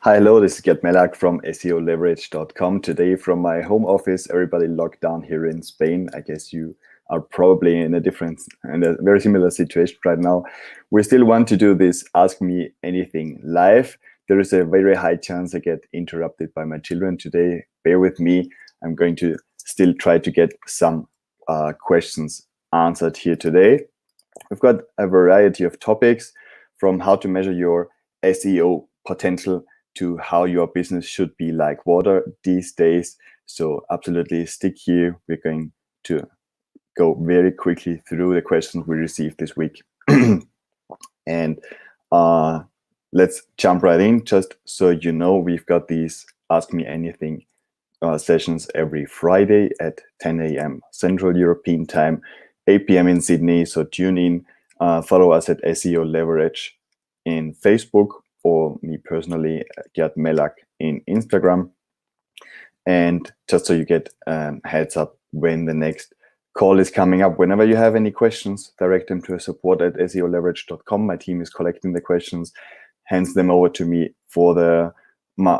Hi, hello, this is Gerd Mellak from SEOleverage.com. Today from my home office, everybody locked down here in Spain. I guess you are probably in a very similar situation right now. We still want to do this Ask Me Anything live. There is a very high chance I get interrupted by my children today. Bear with me. I'm going to still try to get some questions answered here today. We've got a variety of topics, from how to measure your SEO potential to how your business should be like water these days. So absolutely stick here. We're going to go very quickly through the questions we received this week. And let's jump right in. Just so you know, we've got these Ask Me Anything sessions every Friday at 10 a.m. Central European Time, 8 p.m. in Sydney. So tune in, follow us at SEO Leverage in Facebook, or me personally, Gerd Mellak in Instagram. And just so you get heads up when the next call is coming up. Whenever you have any questions, direct them to support@seoleverage.com. My team is collecting the questions, hands them over to me for the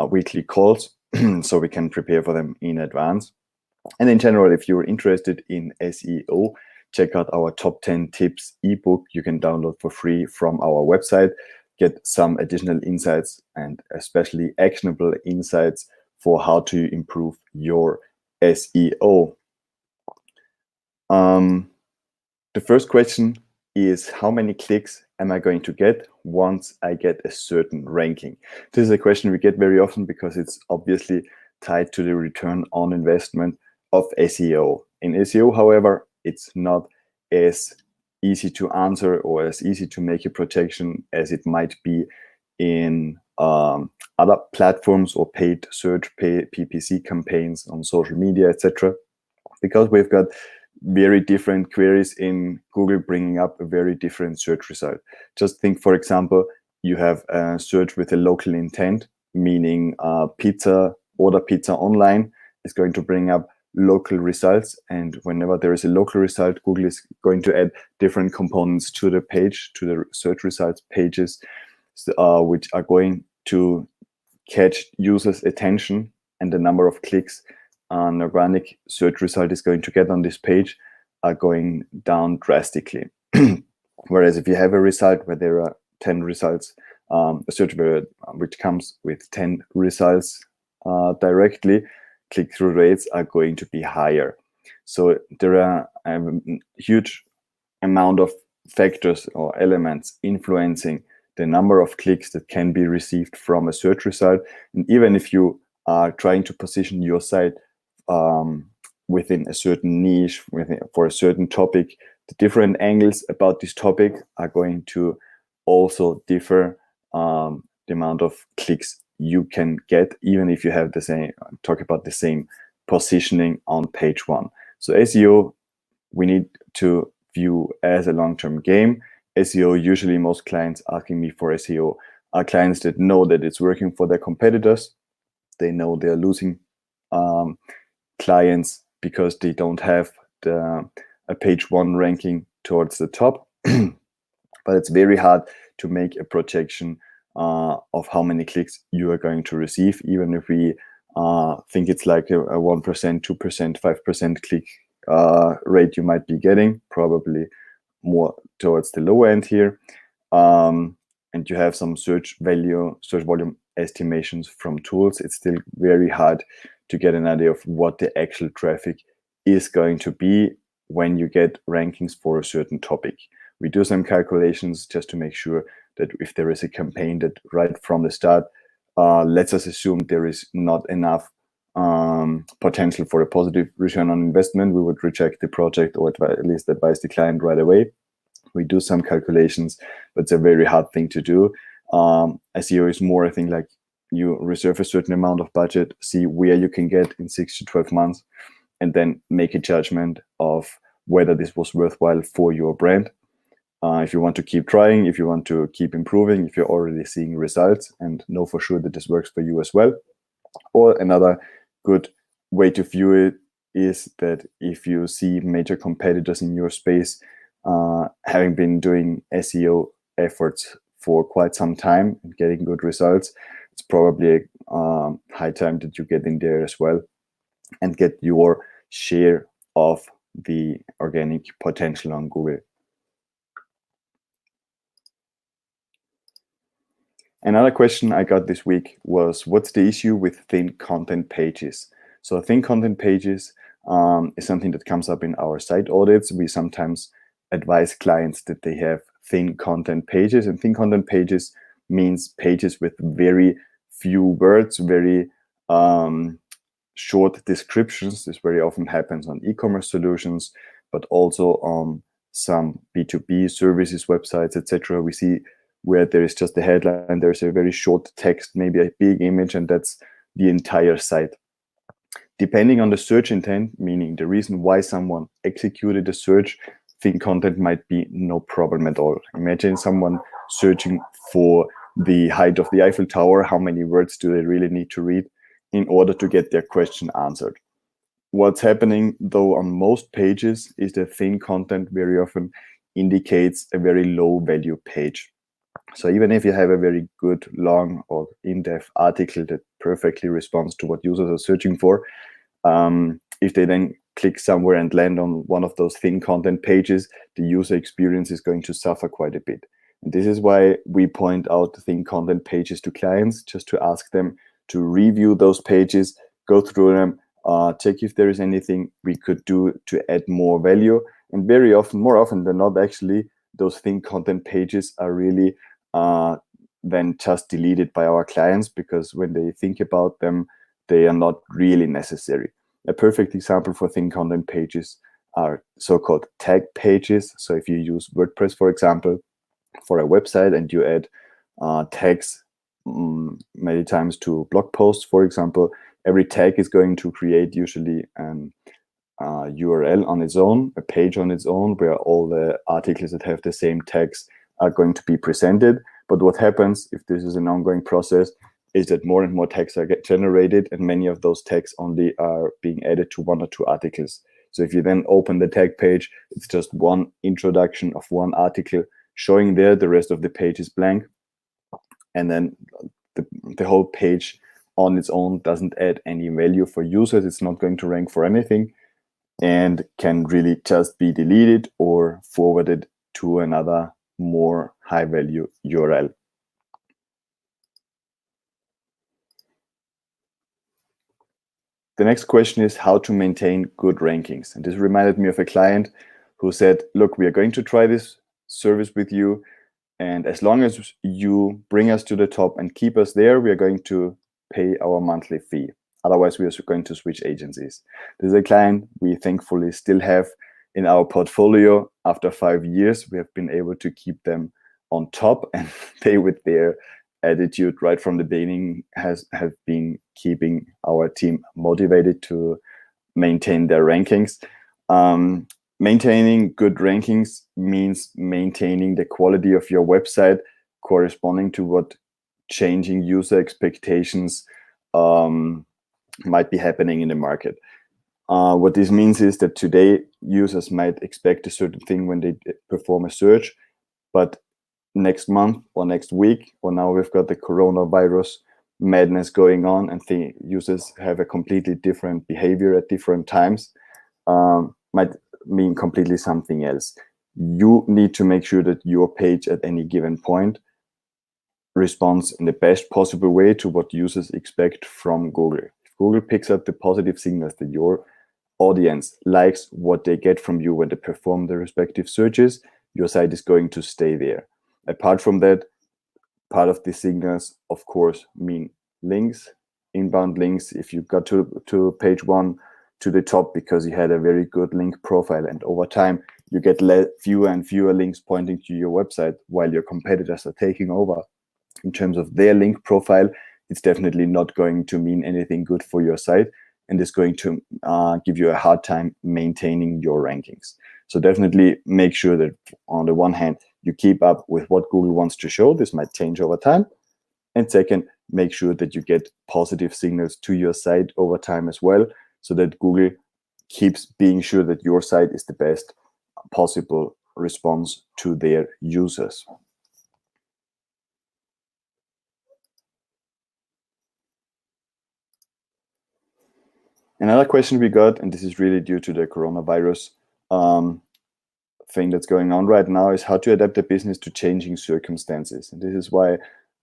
weekly calls so we can prepare for them in advance. And in general, if you're interested in SEO, check out our top 10 tips ebook you can download for free from our website. Get some additional insights and especially actionable insights for how to improve your SEO. The first question is, how many clicks am I going to get once I get a certain ranking? This is a question we get very often because it's obviously tied to the return on investment of SEO. In SEO, however, it's not as easy to answer or as easy to make a projection as it might be in other platforms or paid search, PPC campaigns on social media, etc. Because we've got very different queries in Google bringing up a very different search result. Just think, for example, you have a search with a local intent, meaning order pizza online is going to bring up local results, and whenever there is a local result, Google is going to add different components to the page, to the search results pages, which are going to catch users' attention, and the number of clicks an organic search result is going to get on this page are going down drastically. Whereas if you have a result where there are 10 results, a search which comes with 10 results directly, click-through rates are going to be higher. So there are a huge amount of factors or elements influencing the number of clicks that can be received from a search result. And even if you are trying to position your site within a certain niche, for a certain topic, the different angles about this topic are going to also differ the amount of clicks you can get, even if you have talk about the same positioning on page one. So SEO, we need to view as a long-term game. SEO, usually most clients asking me for SEO are clients that know that it's working for their competitors. They know they're losing clients because they don't have a page one ranking towards the top. But it's very hard to make a projection of how many clicks you are going to receive, even if we think it's like a 1%, 2%, 5% click rate you might be getting, probably more towards the lower end here. And you have some search volume estimations from tools. It's still very hard to get an idea of what the actual traffic is going to be when you get rankings for a certain topic. We do some calculations just to make sure that if there is a campaign that right from the start lets us assume there is not enough potential for a positive return on investment, we would reject the project, or at least advise the client right away. We do some calculations, but it's a very hard thing to do. SEO is more a thing like you reserve a certain amount of budget, see where you can get in 6 to 12 months, and then make a judgment of whether this was worthwhile for your brand. If you want to keep trying, if you want to keep improving, if you're already seeing results and know for sure that this works for you as well. Or another good way to view it is that if you see major competitors in your space having been doing SEO efforts for quite some time and getting good results, it's probably high time that you get in there as well and get your share of the organic potential on Google. Another question I got this week was, what's the issue with thin content pages? So thin content pages is something that comes up in our site audits. We sometimes advise clients that they have thin content pages, and thin content pages means pages with very few words, very short descriptions. This very often happens on e-commerce solutions, but also on some B2B services websites, etc. We see where there is just a headline, there's a very short text, maybe a big image, and that's the entire site. Depending on the search intent, meaning the reason why someone executed a search, thin content might be no problem at all. Imagine someone searching for the height of the Eiffel Tower. How many words do they really need to read in order to get their question answered? What's happening, though, on most pages is that thin content very often indicates a very low value page. So even if you have a very good, long or in-depth article that perfectly responds to what users are searching for, if they then click somewhere and land on one of those thin content pages, the user experience is going to suffer quite a bit. And this is why we point out thin content pages to clients, just to ask them to review those pages, go through them, check if there is anything we could do to add more value. And very often, more often than not, actually, those thin content pages are really then just deleted by our clients, because when they think about them, they are not really necessary. A perfect example for thin content pages are so-called tag pages. So if you use WordPress, for example, for a website, and you add tags many times to blog posts, for example, every tag is going to create usually an URL on its own, a page on its own, where all the articles that have the same tags are going to be presented. But what happens if this is an ongoing process is that more and more tags are generated, and many of those tags only are being added to one or two articles. So if you then open the tag page, it's just one introduction of one article showing there, the rest of the page is blank. And then the whole page on its own doesn't add any value for users. It's not going to rank for anything and can really just be deleted or forwarded to another more high value URL. The next question is how to maintain good rankings. And this reminded me of a client who said, look, we are going to try this service with you, and as long as you bring us to the top and keep us there, we are going to pay our monthly fee. Otherwise, we are going to switch agencies. This is a client we thankfully still have in our portfolio. After 5 years, we have been able to keep them on top, and they, with their attitude right from the beginning, have been keeping our team motivated to maintain their rankings. Maintaining good rankings means maintaining the quality of your website corresponding to what changing user expectations might be happening in the market. What this means is that today users might expect a certain thing when they perform a search, but next month or next week, or now we've got the coronavirus madness going on, and the users have a completely different behavior at different times, might mean completely something else. You need to make sure that your page at any given point responds in the best possible way to what users expect from Google. If Google picks up the positive signals that your audience likes what they get from you when they perform the respective searches, your site is going to stay there. Apart from that, part of the signals, of course, mean links, inbound links. If you got to page one, to the top because you had a very good link profile, and over time you get fewer and fewer links pointing to your website while your competitors are taking over in terms of their link profile, it's definitely not going to mean anything good for your site, and it's going to give you a hard time maintaining your rankings. So definitely make sure that on the one hand you keep up with what Google wants to show. This might change over time. And second, make sure that you get positive signals to your site over time as well, so that Google keeps being sure that your site is the best possible response to their users. Another question we got, and this is really due to the coronavirus thing that's going on right now, is how to adapt the business to changing circumstances. And this is why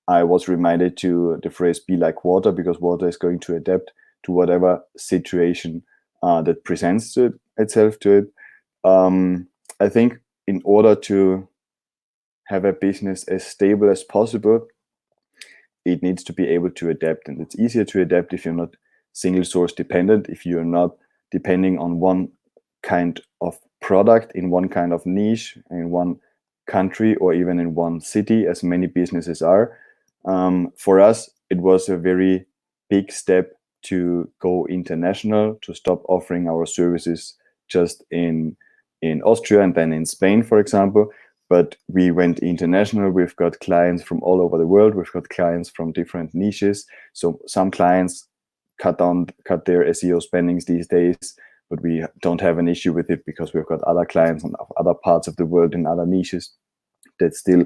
I was reminded to the phrase "be like water," because water is going to adapt to whatever situation that presents itself to it. I think in order to have a business as stable as possible, it needs to be able to adapt. And it's easier to adapt if you're not single source dependent, if you're not depending on one kind of product in one kind of niche in one country or even in one city, as many businesses are. For us, it was a very big step to go international, to stop offering our services just in Austria and then in Spain, for example. But we went international. We've got clients from all over the world. We've got clients from different niches. So some clients cut their SEO spendings these days, but we don't have an issue with it because we've got other clients in other parts of the world in other niches that still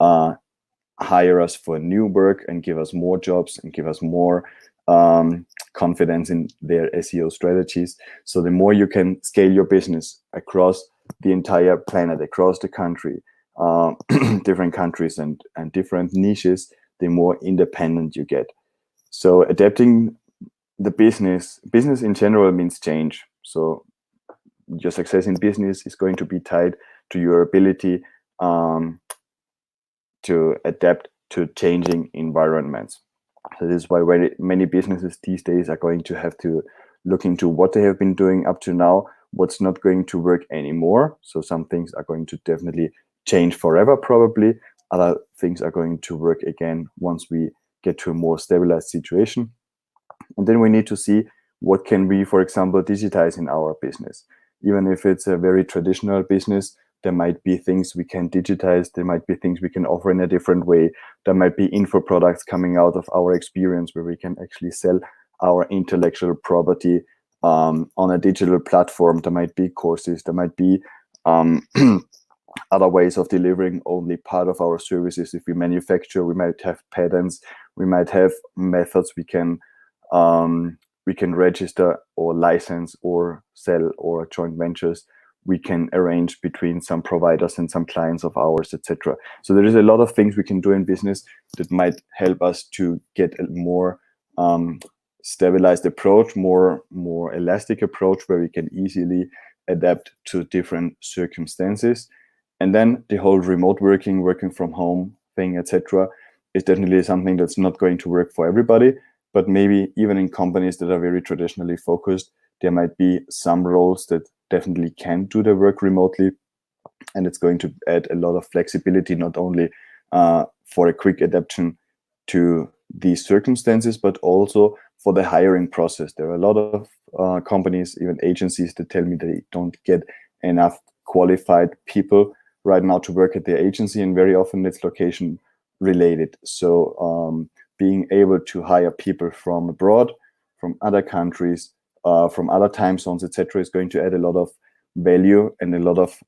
hire us for new work and give us more jobs and give us more confidence in their SEO strategies. So the more you can scale your business across the entire planet, across the country, different countries and different niches, the more independent you get. So adapting the business in general means change. So your success in business is going to be tied to your ability to adapt to changing environments. So this is why very many businesses these days are going to have to look into what they have been doing up to now, what's not going to work anymore. So some things are going to definitely change forever, probably. Other things are going to work again once we get to a more stabilized situation. And then we need to see what can we, for example, digitize in our business. Even if it's a very traditional business, there might be things we can digitize. There might be things we can offer in a different way. There might be info products coming out of our experience where we can actually sell our intellectual property on a digital platform. There might be courses. There might be other ways of delivering only part of our services. If we manufacture, we might have patents. We might have methods we can register or license or sell or joint ventures. We can arrange between some providers and some clients of ours, etc. So there is a lot of things we can do in business that might help us to get a more stabilized approach, more elastic approach, where we can easily adapt to different circumstances. And then the whole remote working from home thing, etc., is definitely something that's not going to work for everybody. But maybe even in companies that are very traditionally focused, there might be some roles that definitely can do the work remotely. And it's going to add a lot of flexibility, not only for a quick adaptation to these circumstances, but also for the hiring process. There are a lot of companies, even agencies, that tell me they don't get enough qualified people right now to work at their agency, and very often it's location related. So being able to hire people from abroad, from other countries, from other time zones, etc., is going to add a lot of value and a lot of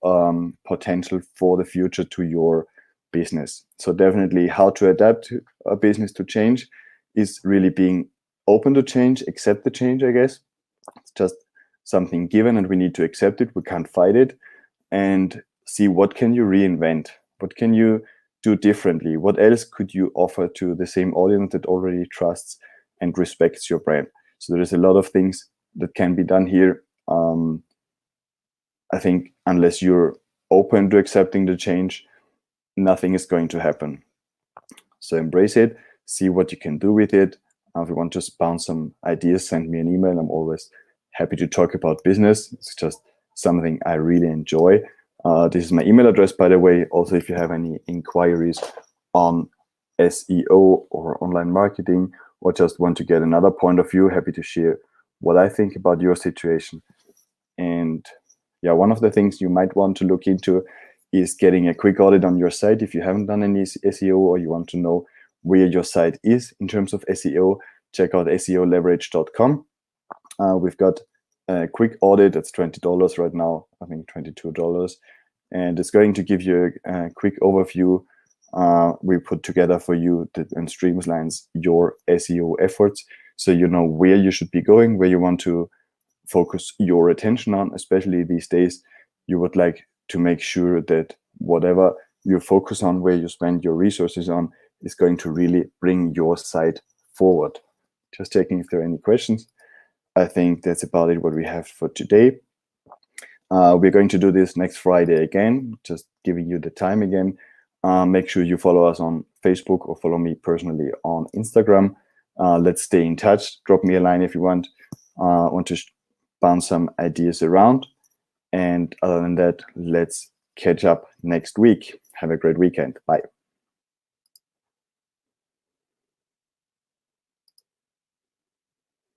potential for the future to your business. So definitely how to adapt a business to change is really being open to change, accept the change, I guess. It's just something given and we need to accept it. We can't fight it. And see, what can you reinvent? What can you do differently? What else could you offer to the same audience that already trusts and respects your brand? So there is a lot of things that can be done here. I think unless you're open to accepting the change, nothing is going to happen. So embrace it, see what you can do with it. If you want to bounce some ideas, send me an email. I'm always happy to talk about business. It's just something I really enjoy. This is my email address, by the way. Also, if you have any inquiries on SEO or online marketing, or just want to get another point of view, happy to share what I think about your situation. And yeah, one of the things you might want to look into is getting a quick audit on your site. If you haven't done any SEO or you want to know where your site is in terms of SEO, check out SEOleverage.com. We've got a quick audit. That's $20 right now, I think $22. And it's going to give you a quick overview we put together for you and streamlines your SEO efforts. So you know where you should be going, where you want to focus your attention on, especially these days. You would like to make sure that whatever you focus on, where you spend your resources on, is going to really bring your site forward. Just checking if there are any questions. I think that's about it, what we have for today. We're going to do this next Friday again, just giving you the time again. Make sure you follow us on Facebook or follow me personally on Instagram. Let's stay in touch. Drop me a line if you want to bounce some ideas around. And other than that, let's catch up next week. Have a great weekend. Bye.